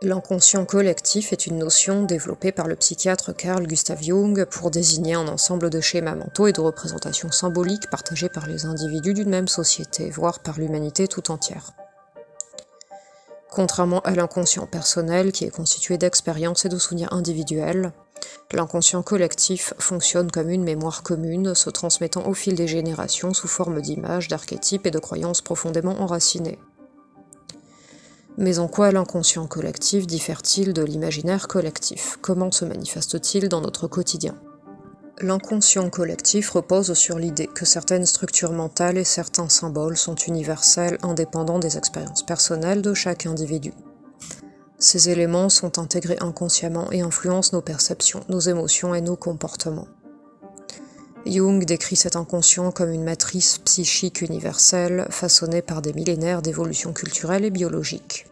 L'inconscient collectif est une notion développée par le psychiatre Carl Gustav Jung pour désigner un ensemble de schémas mentaux et de représentations symboliques partagés par les individus d'une même société, voire par l'humanité tout entière. Contrairement à l'inconscient personnel, qui est constitué d'expériences et de souvenirs individuels, l'inconscient collectif fonctionne comme une mémoire commune, se transmettant au fil des générations sous forme d'images, d'archétypes et de croyances profondément enracinées. Mais en quoi l'inconscient collectif diffère-t-il de l'imaginaire collectif? Comment se manifeste-t-il dans notre quotidien? L'inconscient collectif repose sur l'idée que certaines structures mentales et certains symboles sont universels, indépendants des expériences personnelles de chaque individu. Ces éléments sont intégrés inconsciemment et influencent nos perceptions, nos émotions et nos comportements. Jung décrit cet inconscient comme une matrice psychique universelle, façonnée par des millénaires d'évolution culturelle et biologique.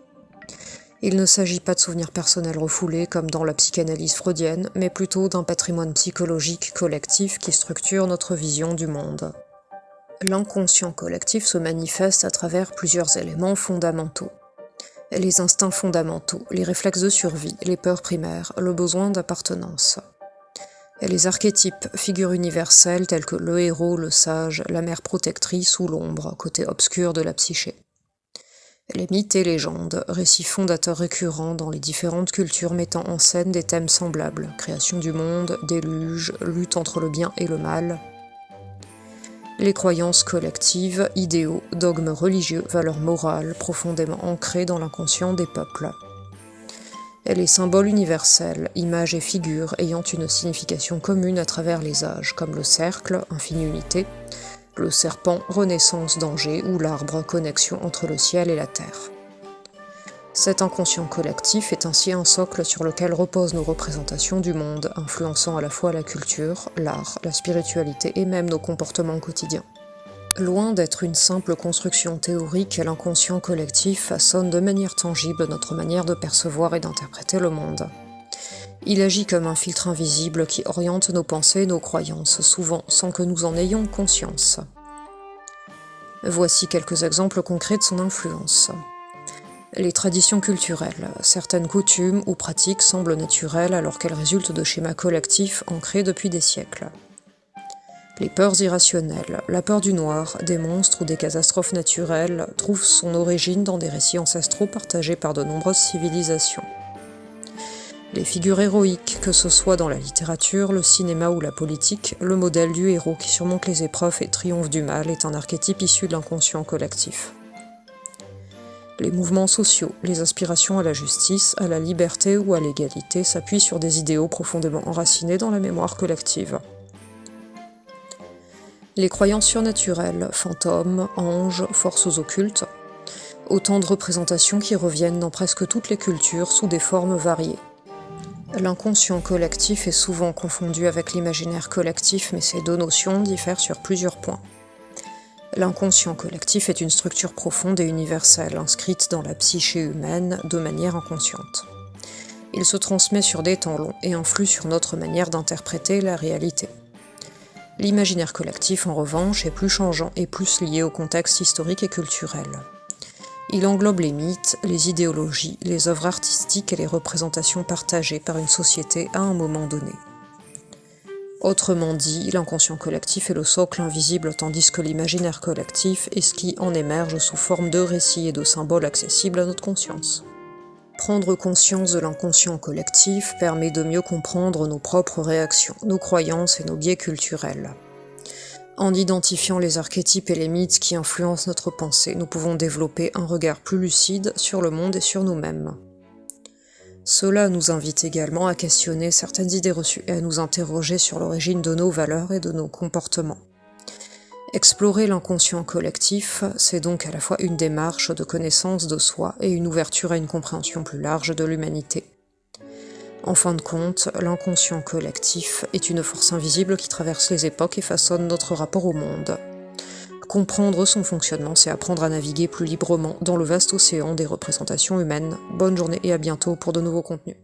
Il ne s'agit pas de souvenirs personnels refoulés comme dans la psychanalyse freudienne, mais plutôt d'un patrimoine psychologique collectif qui structure notre vision du monde. L'inconscient collectif se manifeste à travers plusieurs éléments fondamentaux. Les instincts fondamentaux, les réflexes de survie, les peurs primaires, le besoin d'appartenance. Les archétypes, figures universelles telles que le héros, le sage, la mère protectrice ou l'ombre, côté obscur de la psyché. Les mythes et légendes, récits fondateurs récurrents dans les différentes cultures mettant en scène des thèmes semblables, création du monde, déluge, lutte entre le bien et le mal. Les croyances collectives, idéaux, dogmes religieux, valeurs morales profondément ancrées dans l'inconscient des peuples. Et les symboles universels, images et figures ayant une signification commune à travers les âges, comme le cercle, infini unité, le serpent, renaissance, danger, ou l'arbre, connexion entre le ciel et la terre. Cet inconscient collectif est ainsi un socle sur lequel reposent nos représentations du monde, influençant à la fois la culture, l'art, la spiritualité et même nos comportements quotidiens. Loin d'être une simple construction théorique, l'inconscient collectif façonne de manière tangible notre manière de percevoir et d'interpréter le monde. Il agit comme un filtre invisible qui oriente nos pensées et nos croyances, souvent sans que nous en ayons conscience. Voici quelques exemples concrets de son influence. Les traditions culturelles. Certaines coutumes ou pratiques semblent naturelles alors qu'elles résultent de schémas collectifs ancrés depuis des siècles. Les peurs irrationnelles. La peur du noir, des monstres ou des catastrophes naturelles trouve son origine dans des récits ancestraux partagés par de nombreuses civilisations. Les figures héroïques, que ce soit dans la littérature, le cinéma ou la politique, le modèle du héros qui surmonte les épreuves et triomphe du mal est un archétype issu de l'inconscient collectif. Les mouvements sociaux, les aspirations à la justice, à la liberté ou à l'égalité s'appuient sur des idéaux profondément enracinés dans la mémoire collective. Les croyances surnaturelles, fantômes, anges, forces occultes, autant de représentations qui reviennent dans presque toutes les cultures sous des formes variées. L'inconscient collectif est souvent confondu avec l'imaginaire collectif, mais ces deux notions diffèrent sur plusieurs points. L'inconscient collectif est une structure profonde et universelle, inscrite dans la psyché humaine de manière inconsciente. Il se transmet sur des temps longs et influe sur notre manière d'interpréter la réalité. L'imaginaire collectif, en revanche, est plus changeant et plus lié au contexte historique et culturel. Il englobe les mythes, les idéologies, les œuvres artistiques et les représentations partagées par une société à un moment donné. Autrement dit, l'inconscient collectif est le socle invisible tandis que l'imaginaire collectif est ce qui en émerge sous forme de récits et de symboles accessibles à notre conscience. Prendre conscience de l'inconscient collectif permet de mieux comprendre nos propres réactions, nos croyances et nos biais culturels. En identifiant les archétypes et les mythes qui influencent notre pensée, nous pouvons développer un regard plus lucide sur le monde et sur nous-mêmes. Cela nous invite également à questionner certaines idées reçues et à nous interroger sur l'origine de nos valeurs et de nos comportements. Explorer l'inconscient collectif, c'est donc à la fois une démarche de connaissance de soi et une ouverture à une compréhension plus large de l'humanité. En fin de compte, l'inconscient collectif est une force invisible qui traverse les époques et façonne notre rapport au monde. Comprendre son fonctionnement, c'est apprendre à naviguer plus librement dans le vaste océan des représentations humaines. Bonne journée et à bientôt pour de nouveaux contenus.